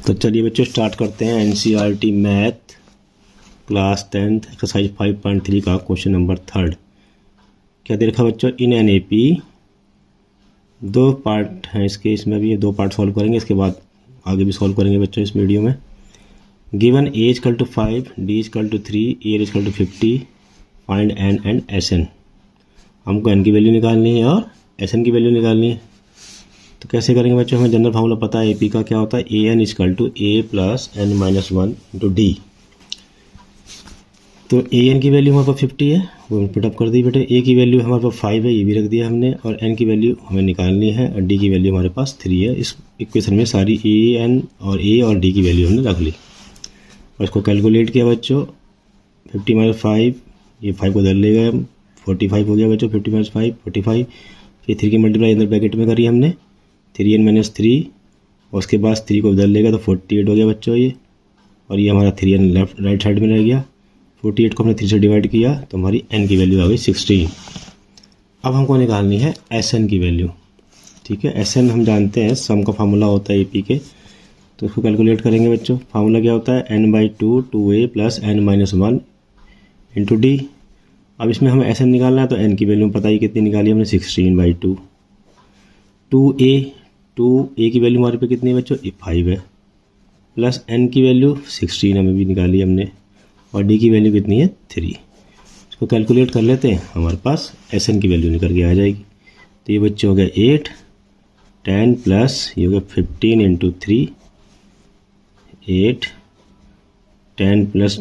तो चलिए बच्चों स्टार्ट करते हैं NCERT math class 10th exercise 5.3 का क्वेश्चन नंबर 3। क्या दे रखा बच्चों, इन एन एपी दो पार्ट हैं इसके, इसमें भी दो पार्ट सॉल्व करेंगे, इसके बाद आगे भी सॉल्व करेंगे बच्चों इस वीडियो में। Given a equal to 5, d equal to 3, a equal to 50, find n and S n. हमको एन की वैल्यू निकालनी है और एस एन की वैल्यू निकालनी है। तो कैसे करेंगे बच्चों, हमें जनरल फार्मूला पता है एपी का क्या होता है, A N equal to A plus N minus 1 into D. तो ए एन की वैल्यू हमारे पास 50 है, वो पुटअप कर दी बेटे। ए की वैल्यू हमारे पास 5 है, ये भी रख दिया हमने, और एन की वैल्यू हमें निकालनी है और डी की वैल्यू हमारे पास 3 है। इस इक्वेशन में सारी ए एन और डी की वैल्यू हमने रख ली और इसको कैलकुलेट किया बच्चों। 50 माइनस 5, ये 5 को धर लेगा, 45 हो गया बच्चों। 50 माइनस 5 45, फिर 3 की मल्टीप्लाई अंदर ब्रैकेट में करी हमने, 3n माइनस 3, और उसके बाद 3 को बदल लेगा तो 48 हो गया बच्चों ये, और ये हमारा 3n लेफ्ट राइट साइड में रह गया। 48 को हमने 3 से डिवाइड किया तो हमारी n की वैल्यू आ गई 16। अब हमको निकालनी है Sn की वैल्यू, ठीक है। Sn हम जानते हैं सम का फार्मूला होता है AP के, तो उसको कैलकुलेट करेंगे बच्चों। फार्मूला क्या होता है, n/2 2a plus n minus 1 into D. अब इसमें हमें Sn निकालना है तो n की वैल्यू पता ही कितनी निकाली हमने, 16/2। 2a की वैल्यू हमारे पे कितनी है बच्चों, 5 है, प्लस n की वैल्यू 16 हमें भी निकाली हमने, और d की वैल्यू कितनी है 3। इसको कैलकुलेट कर लेते हैं, हमारे पास Sn की वैल्यू निकल के आ जाएगी। तो ये बच्चे हो गया 8 10 प्लस ये हो गया 15 इंटू 3, 8 10 प्लस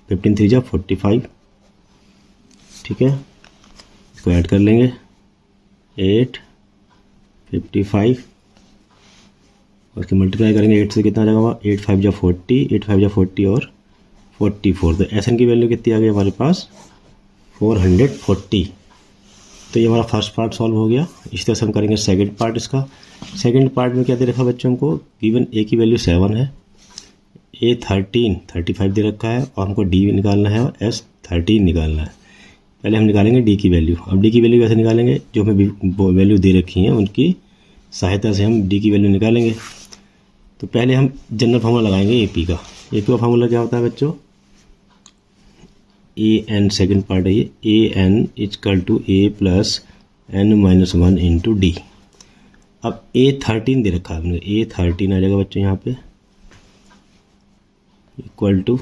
15 3 जा 45, ठीक है। इसको ऐड कर लेंगे, 8 55, उसके मल्टीप्लाई करेंगे 8 से, कितना जाएगा, 8 5 जा 40, 8 5 जा 40 और 44। तो एस एन की वैल्यू कितनी आ गई हमारे पास, 440। तो ये हमारा फर्स्ट पार्ट सॉल्व हो गया। इस तरह से हम करेंगे सेकंड पार्ट इसका। सेकंड पार्ट में क्या दे रखा बच्चों हमको, गिवन ए की वैल्यू 7 है, ए 35 दे रखा है, और हमको डी निकालना है और एस 13 निकालना है। पहले हम निकालेंगे डी की वैल्यू। अब डी की वैल्यू कैसे निकालेंगे, जो हमें वैल्यू दे रखी हैं उनकी सहायता से हम डी की वैल्यू निकालेंगे। तो पहले हम जनरल फार्मूला लगाएंगे एपी का। एपी का फार्मूला क्या होता है बच्चों, ए एन, सेकेंड पार्ट है ये, A N equal to A plus N minus 1 into D. अब ए 13 दे रखा है हमने, ए 13 आ जाएगा बच्चों यहाँ पे, इक्वल टू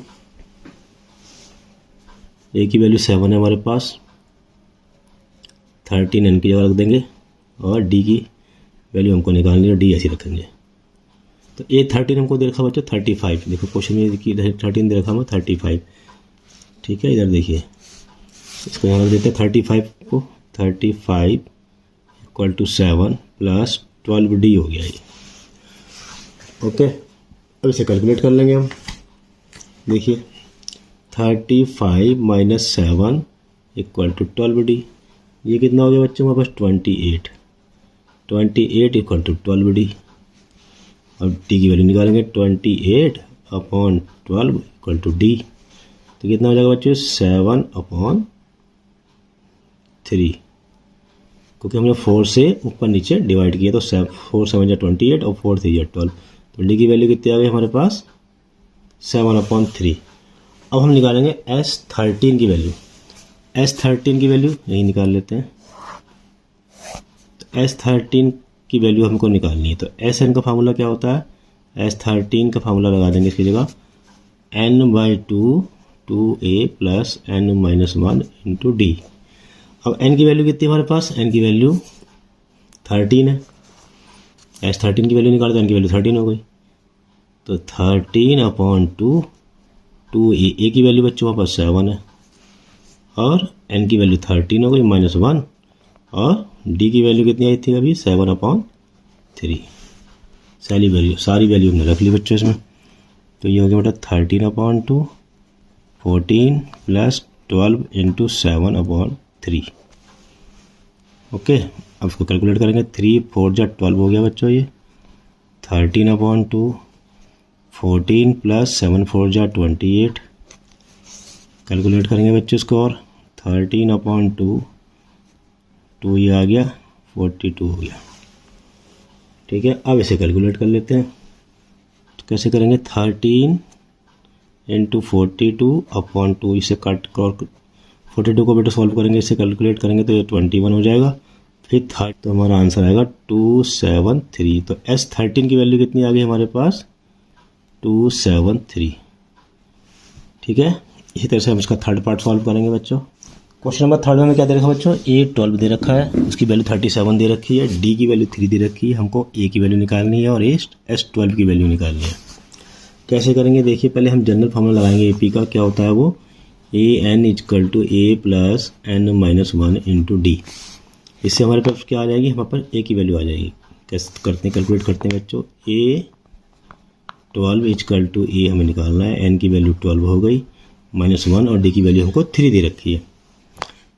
ए की वैल्यू 7 है हमारे पास, 13 एन की जगह रख देंगे, और डी की वैल्यू हमको निकालनी है, डी ऐसी रखेंगे। तो ए 13 हमको दे रखा बच्चों 35, देखो क्वेश्चन में 13 दे रखा हमें 35, ठीक है। इधर देखिए, इसको यहाँ रख देते हैं 35 को, 35 इक्वल टू 7 प्लस 12d हो गया ये, ओके। अब इसे कैलकुलेट कर लेंगे हम। देखिए 35 माइनस 7 इक्वल टू 12d, ये कितना हो गया बच्चों हमारे पास 28 इक्वल टू 12d। अब डी की वैल्यू निकालेंगे, 28/12 इक्वल टू डी। तो कितना हो जाएगा बच्चों, 7/3, क्योंकि हमने 4 से ऊपर नीचे डिवाइड किया, तो 4 7 जा 28 और 4 3 जा 12। तो डी की वैल्यू कितनी आ गई हमारे पास, 7/3। अब हम निकालेंगे S13 की वैल्यू। S13 की वैल्यू यही निकाल लेते हैं। तो S13 की वैल्यू हमको निकालनी है, तो Sn का फार्मूला क्या होता है, S13 का फार्मूला लगा देंगे इसकी जगह, n/2 2a plus n minus 1 into D. अब n की वैल्यू कितनी है हमारे पास, n की वैल्यू 13 है, S13 की वैल्यू निकाले तो n की वैल्यू 13 हो गई। तो 13/2 2a की वैल्यू बच्चों हमारे पास 7 है, और n की वैल्यू 13 हो गई माइनस 1, और d की वैल्यू कितनी आई थी अभी, 7/3। सारी वैल्यू हमने रख ली बच्चों इसमें। तो ये हो गया बेटा 13/2 14 प्लस 12 इंटू 7/3, ओके। अब इसको कैलकुलेट करेंगे, 3 4 जा 12 हो गया बच्चों ये, 13/2 14 प्लस 7 4 जा 28, कैलकुलेट करेंगे बच्चों इसको, और 13/2 2 ये आ गया 42 हो गया, ठीक है। अब इसे कैलकुलेट कर लेते हैं। तो कैसे करेंगे 13 इंटू 42/2, इसे कट कर 42 को बेटा सॉल्व करेंगे, इसे कैलकुलेट करेंगे तो ये 21 हो जाएगा। फिर थर्ड, तो हमारा आंसर आएगा 273। तो S13 की वैल्यू कितनी आ गई हमारे पास 273। ठीक है, इसी तरह से हम इसका थर्ड पार्ट सॉल्व करेंगे बच्चों। क्वेश्चन नंबर थर्ड में हमें क्या दे रखा है बच्चों, A12 दे रखा है, उसकी वैल्यू 37 दे रखी है, D की वैल्यू 3 दे रखी है, हमको A की वैल्यू निकालनी है और S12 की वैल्यू निकालनी है। कैसे करेंगे देखिए, पहले हम जनरल फार्मूला लगाएंगे AP का, क्या होता है वो AN = A + n-1 × D। इससे हमारे पास क्या आ जाएगी, हमारे पास A की वैल्यू आ जाएगी। कैसे करते हैं, कैलकुलेट करते हैं बच्चों। A12 = A हमें निकालना है, N की वैल्यू 12 हो गई, -1 और D की वैल्यू हमको 3 दे रखी है।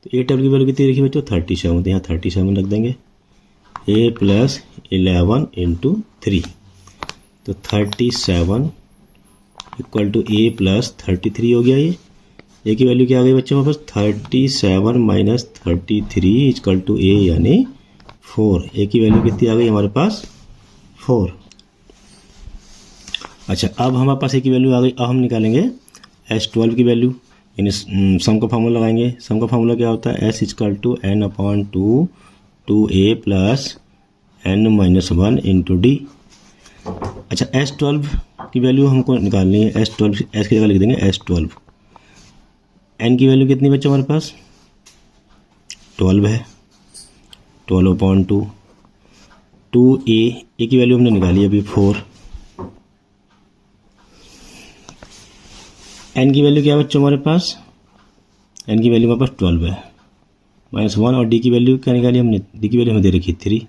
तो A12 की वैल्यू कितनी रखी बच्चों 37, तो यहाँ 37 रख देंगे। A + 11 × 3, तो 37 = A + 33 हो गया। ये A की वैल्यू क्या आ गई बच्चों हमारे पास 37 - 33 = A यानी 4। A की वैल्यू कितनी आ गई हमारे पास 4। अच्छा, अब हमारे पास A की वैल्यू आ गई। अब हम निकालेंगे S12 की वैल्यू, यानी सम का फार्मूला लगाएंगे। सम का फार्मूला क्या होता है, S = n/2 2A + n-1 × D। अच्छा, S12 की वैल्यू हमको निकालनी है। S12 S की जगह लिख देंगे S12। N की वैल्यू कितनी बच्चों हमारे पास 12 है, 12/2 2A की वैल्यू हमने निकाली अभी 4। N की वैल्यू क्या है बच्चों हमारे पास, N की वैल्यू हमारे पास 12 है, -1 और D की वैल्यू क्या निकाली हमने, D की वैल्यू हमें दे रखी 3।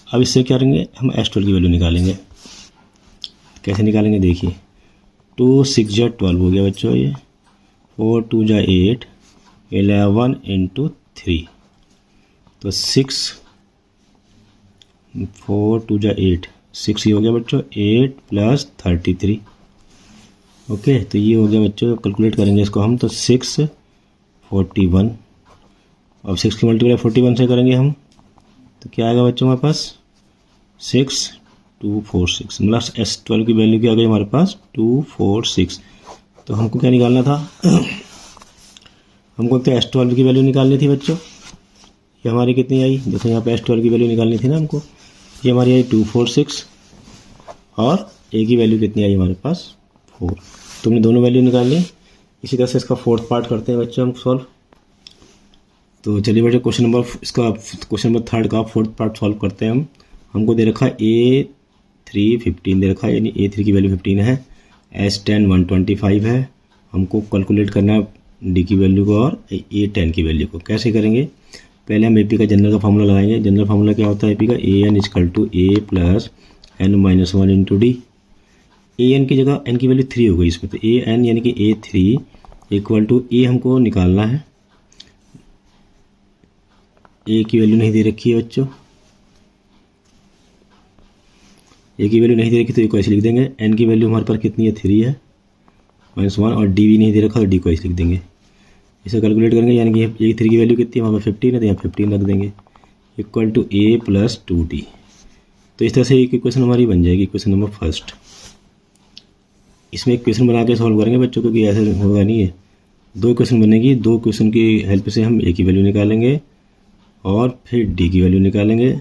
अब इससे क्या करेंगे, हम S12 की वैल्यू निकालेंगे। कैसे निकालेंगे देखिए, 2 6 × 12 हो गया बच्चों, ये 4 2 × 8 11 × 3, तो 6 4 2 × 8 6 ही हो गया बच्चों, 8 + 33। ओके, तो ये हो गया बच्चों। कैलकुलेट करेंगे इसको हम, तो 6 41। अब 6 की मल्टीप्लाई 41 से करेंगे हम, तो क्या आएगा बच्चों हमारे पास 6246। मतलब S12 की वैल्यू क्या आ गई हमारे पास 246। तो हमको क्या निकालना था हमको तो S12 की वैल्यू निकालनी थी बच्चों। ये हमारी कितनी आई, देखो यहाँ पे S12 की वैल्यू निकालनी थी ना हमको, ये हमारी आई 246 और A की वैल्यू कितनी आई हमारे पास 4। तुमने दोनों वैल्यू निकाल ली। इसी तरह से इसका फोर्थ पार्ट करते हैं बच्चों हम सॉल्व। तो चलिए बच्चों, क्वेश्चन नंबर थर्ड का फोर्थ पार्ट सॉल्व करते हैं हम। हमको दे रखा है A3 15 दे रखा है, यानी A3 की वैल्यू 15 है, S10 125 है। हमको कैलकुलेट करना है D की वैल्यू को और A10 की वैल्यू को। कैसे करेंगे, पहले हम AP का जनरल का फार्मूला लगाएंगे। जनरल फार्मूला क्या होता है AP का, AN = A + n-1 × D। AN की जगह N की वैल्यू 3 हो गई इसमें, तो AN यानी कि A3 = A हमको निकालना है। A की वैल्यू नहीं दे रखी है बच्चों, A की वैल्यू नहीं दे रखी तो A को ऐसे लिख देंगे। N की वैल्यू हमारे पास कितनी है 3 है, -1 और D भी नहीं दे रखा तो D को ऐसे लिख देंगे। इसे कैलकुलेट करेंगे, यानी कि A3 की वैल्यू कितनी है हमारे पास 15 है, तो यहाँ 15 रख देंगे = A + 2D। तो इस तरह से एक इक्वेशन हमारी बन जाएगी, इक्वेशन नंबर फर्स्ट। इसमें एक क्वेश्चन बना के सॉल्व करेंगे बच्चों, क्योंकि ऐसे होगा नहीं है। 2 इक्वेशन बनेगी, 2 क्वेश्चन की हेल्प से हम A की वैल्यू निकालेंगे और फिर D की वैल्यू निकालेंगे।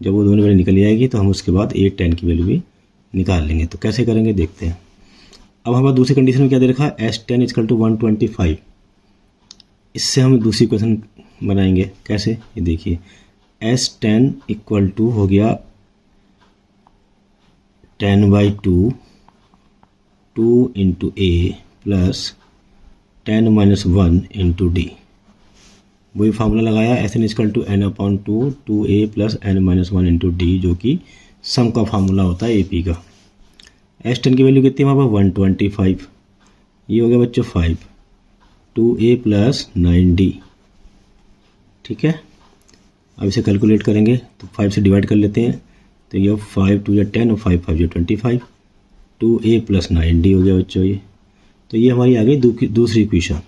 जब वो दोनों वैल्यू निकल जाएगी तो हम उसके बाद A10 की वैल्यू भी निकाल लेंगे। तो कैसे करेंगे देखते हैं। अब हमारे दूसरी कंडीशन में क्या दे रखा है, S10 = 125। इससे हम दूसरी क्वेश्चन बनाएंगे। कैसे, ये देखिए, S10 = हो गया 10/2 2 × A + 10-1 × D। वही फार्मूला लगाया, SN = n/2 2A + n-1 × D, जो कि सम का फार्मूला होता है AP का। S10 की वैल्यू कितनी है वहाँ पर 125, ये हो गया बच्चों 5 2A + 9D। ठीक है, अब इसे कैलकुलेट करेंगे तो 5 से डिवाइड कर लेते हैं, तो ये 5 2 × 10 और 5 5 × 25 2A + 9D हो गया बच्चों ये। तो ये हमारी आ गई दूसरी इक्वेशन।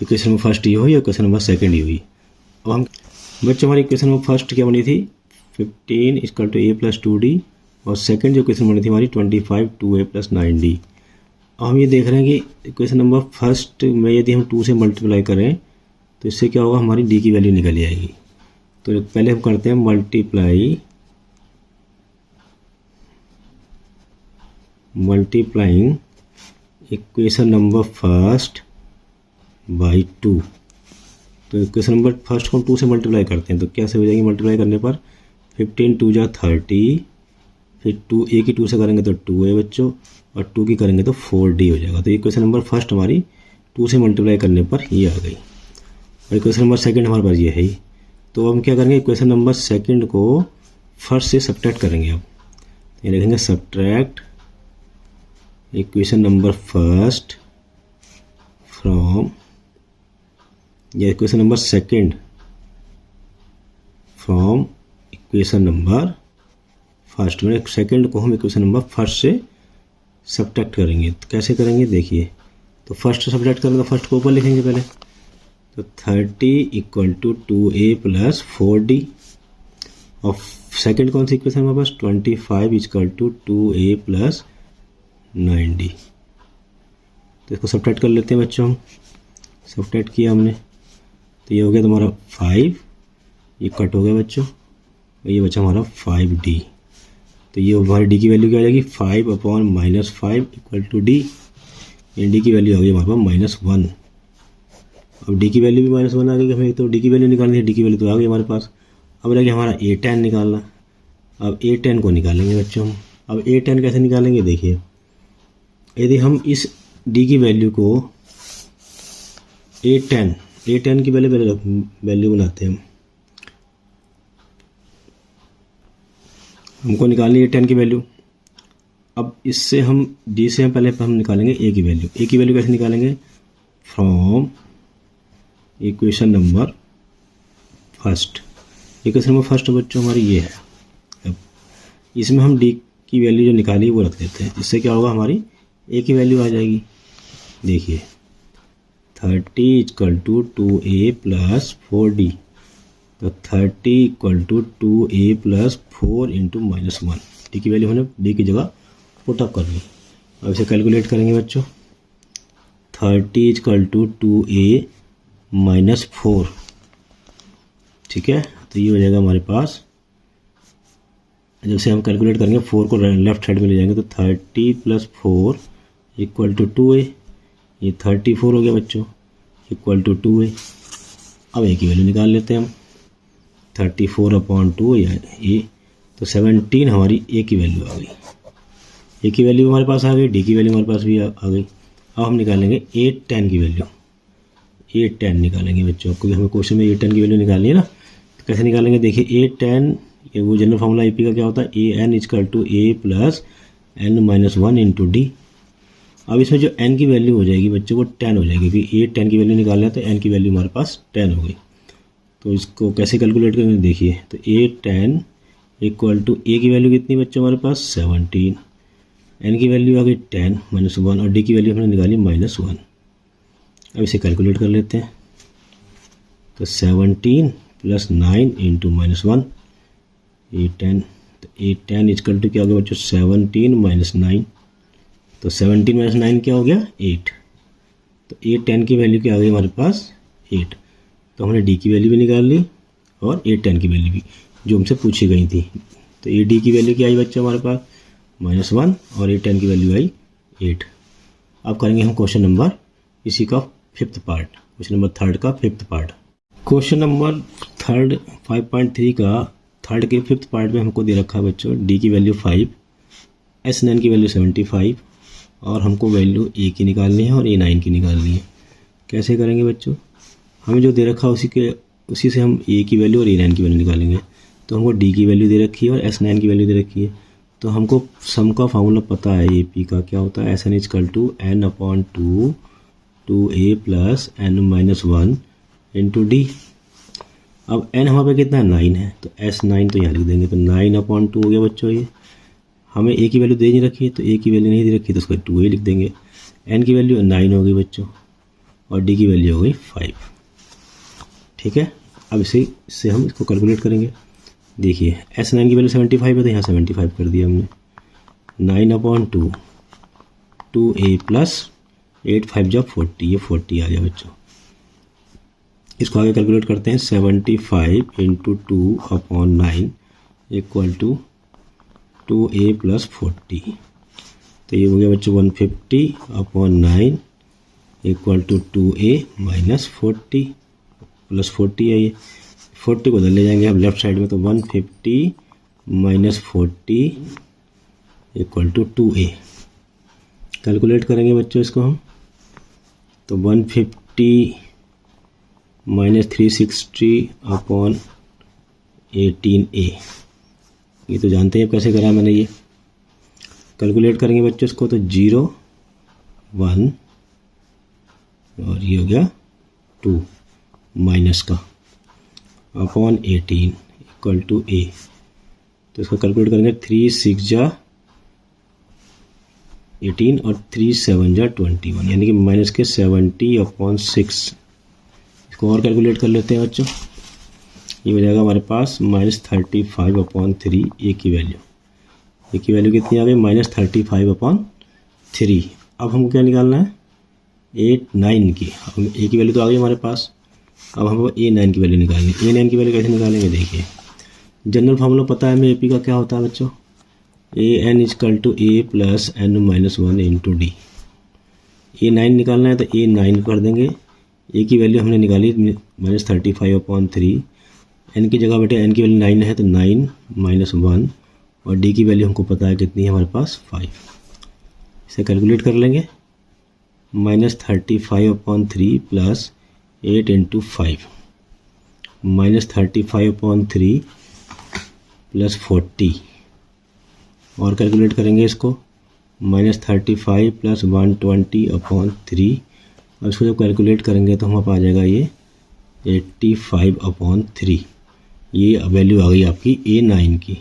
इक्वेशन नंबर फर्स्ट ये हुई और इक्वेशन नंबर सेकंड ये हुई। अब हम बच्चों, हमारी इक्वेशन नंबर फर्स्ट क्या बनी थी, 15 = A + 2D और सेकंड जो इक्वेशन बनी थी हमारी 25 2a + 9d। अब हम ये देख रहे हैं कि इक्वेशन नंबर फर्स्ट में यदि हम 2 से मल्टीप्लाई करें तो इससे क्या होगा, हमारी d की वैल्यू निकल आएगी। तो पहले हम करते हैं multiplying equation number first by 2। तो इक्वेशन नंबर फर्स्ट को हम 2 से मल्टीप्लाई करते हैं तो कैसे हो जाएगी, मल्टीप्लाई करने पर 15 2 जा 30, फिर 2 a की 2 से करेंगे तो 2a बच्चों, और 2 की करेंगे तो 4d हो जाएगा। तो इक्वेशन नंबर फर्स्ट हमारी 2 से मल्टीप्लाई करने पर ये आ गई। और इक्वेशन नंबर सेकंड हमारे पास ये है ही। तो हम क्या करेंगे, इक्वेशन नंबर सेकंड को फर्स्ट से सब्ट्रैक्ट करेंगे। अब ये लिखेंगे subtract equation number first from, या equation number second from equation number first. में सेकंड को हम इक्वेशन नंबर फर्स्ट से सब्ट्रैक्ट करेंगे। तो कैसे करेंगे देखिए, तो फर्स्ट से सब्ट्रैक्ट करेंगे तो फर्स्ट को ऊपर लिखेंगे पहले। तो 30 = 2a + 4d, और सेकंड कौन सी इक्वेशन हमारे पास 25 = 2a + 9d। तो इसको सब्ट्रैक्ट कर लेते हैं बच्चों, हम सब्ट्रैक्ट किया हमने तो ये हो गया तुम्हारा 5, ये कट हो गया बच्चों, और ये बचा हमारा 5d। तो ये हमारी d की वैल्यू क्या आ जाएगी, 5/-5 = d। ये d की वैल्यू आ गई हमारे पास -1। अब d की वैल्यू भी -1 आ गई, हमें तो d की वैल्यू निकालनी है, d की वैल्यू तो आ गई हमारे पास। अब लगे हमारा a10 निकालना। अब a10 को निकालेंगे बच्चों हम। अब a10 कैसे निकालेंगे देखिए, यदि हम इस d की वैल्यू को a10 की वैल्यू बनाते हैं, हमको निकालनी है a10 की वैल्यू। अब इससे हम d से पहले हम निकालेंगे a की वैल्यू। a की वैल्यू कैसे निकालेंगे, from equation number first. Equation number first बच्चों हमारी ये है। अब इसमें हम d की वैल्यू जो निकाली वो रख देते हैं, इससे क्या होगा, हमारी a की वैल्यू आ जाएगी। देखिए 30 = 2a + 4d, तो 30 = 2a + 4 × -1। d की वैल्यू हमने d की जगह पुटअप कर ली। अब इसे कैलकुलेट करेंगे बच्चों। 30 = 2a - 4, ठीक है। तो ये हो जाएगा हमारे पास, जब से हम कैलकुलेट करेंगे 4 को लेफ्ट साइड में ले जाएंगे तो 30 + 4 = 2a। ये 34 हो गया बच्चों, = 2a। अब a की वैल्यू निकाल लेते हैं हम, 34/2 ये, तो 17 हमारी a की वैल्यू आ गई। a की वैल्यू हमारे पास आ गई, d की वैल्यू हमारे पास भी आ गई। अब हम निकालेंगे a10 की वैल्यू। a10 निकालेंगे बच्चों, क्योंकि हमें क्वेश्चन में a10 की वैल्यू निकालनी है ना। तो कैसे निकालेंगे देखिए, a10 ये वो जनरल फार्मूला AP का क्या होता है, an = a + n - 1 × d। अब इसमें जो n की वैल्यू हो जाएगी बच्चों वो 10 हो जाएगी, क्योंकि a10 की वैल्यू निकालना है तो n की वैल्यू हमारे पास 10 हो गई। तो इसको कैसे कैलकुलेट करेंगे देखिए, तो a10 = a की वैल्यू कितनी बच्चों हमारे पास 17, n की वैल्यू आ गई 10 - 1, और d की वैल्यू हमने निकाली -1। अब इसे कैलकुलेट कर लेते हैं। तो 17 + 9 × -1, a10, तो a10 = क्या हो गया बच्चों 17 - 9, तो 17 - 9 क्या हो गया 8। तो a10 की वैल्यू क्या आ गई हमारे पास 8। तो हमने d की वैल्यू भी निकाल ली और a10 की वैल्यू भी जो हमसे पूछी गई थी। तो a d की वैल्यू क्या आई बच्चों हमारे पास -1, और a10 की वैल्यू आई 8। अब करेंगे हम क्वेश्चन नंबर इसी का 5th पार्ट, क्वेश्चन नंबर 3 का 5th पार्ट। क्वेश्चन नंबर 3 5.3 का 3rd के 5th पार्ट में हमको दे रखा है बच्चों d की वैल्यू 5, s9 की वैल्यू 75, और हमको वैल्यू a की निकालनी है और a9 की निकालनी है। कैसे करेंगे बच्चों, हमें जो दे रखा है उसी से हम a की वैल्यू और a9 की वैल्यू निकालेंगे। तो हमको d की वैल्यू दे रखी है और s9 की वैल्यू दे रखी है। तो हमको सम का फार्मूला पता है AP का क्या होता है, Sn = n/2 2a + n - 1 × d। अब n हमारे पे कितना 9 है, तो s9 तो यहाँ लिख देंगे, तो 9/2 हो गया बच्चों। ये हमें a की वैल्यू दे नहीं रखी है, तो a की वैल्यू नहीं दे रखी तो उसको 2a लिख देंगे। n की वैल्यू 9 हो गई बच्चों, और d की वैल्यू हो गई 5, ठीक है। अब इससे हम इसको कैलकुलेट करेंगे। देखिए S9 की वैल्यू 75 है तो यहाँ 75 कर दिया हमने। 9/2 2a प्लस 8 5 जा 40, ये 40 आ गया बच्चों। इसको आगे कैलकुलेट करते हैं। 75 into 2/9 equal to 2a plus 40, तो ये हो गया बच्चों 150/9 equal to 2a minus 40 plus 40 है। ये 40 को उधर ले जाएंगे हम लेफ्ट साइड में, तो 150 minus 40 equal to 2a। Calculate करेंगे बच्चों इसको हम, तो 150 माइनस 360/18a, ये तो जानते हैं कैसे करा मैंने। ये कैलकुलेट करेंगे बच्चों इसको, तो 0 1 और ये हो गया 2 माइनस का अपॉन 18 इक्वल टू a। तो इसको कैलकुलेट करेंगे 3 6 जा 18 और 3 7 जा 21, यानी कि माइनस के 70/6। इसको और कैलकुलेट कर लेते हैं बच्चों। ये हो जाएगा हमारे पास -35/3 a की वैल्यू। ए की वैल्यू कितनी आ गई? -35/3। अब हमको क्या निकालना है? 8 9 की। अब ए की वैल्यू तो आ गई हमारे पास, अब हमको A9 की वैल्यू निकालनी है। A9 की वैल्यू कैसे निकालेंगे? देखिए जनरल फार्मूला पता है हमें AP का क्या होता है बच्चों, AN = A + n-1 into D। A9 निकालना है तो A9 कर देंगे। A की वैल्यू हमने निकाली -35/3, N की जगह बेटे N की वैल्यू 9 है तो 9 - 1, और D की वैल्यू हमको पता है कितनी है हमारे पास 5। इसे कैलकुलेट कर लेंगे। -35/3 प्लस 8 इंटू 5, -35/3 प्लस 40, और कैलकुलेट करेंगे इसको। -35 प्लस 120/3, और इसको जब कैलकुलेट करेंगे तो हम आ जाएगा ये 85/3। ये वैल्यू आ गई आपकी A9 की।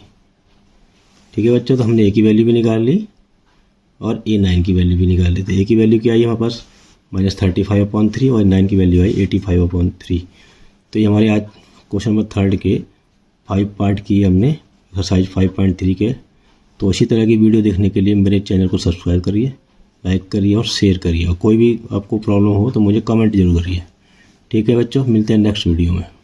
ठीक है बच्चों, तो हमने A की वैल्यू भी निकाल ली और A9 की वैल्यू भी निकाल ली। तो A की वैल्यू क्या आई हमारे पास -35/3 और 9 की वैल्यू आई 85/3। तो ये हमारे आज क्वेश्चन नंबर 3 के 5 पार्ट किए हमने एक्सरसाइज 5.3 के। तो इसी तरह की वीडियो देखने के लिए मेरे चैनल को सब्सक्राइब करिए, लाइक करिए और शेयर करिए, और कोई भी आपको प्रॉब्लम हो तो मुझे कमेंट जरूर करिए। ठीक है बच्चों, मिलते हैं नेक्स्ट वीडियो में।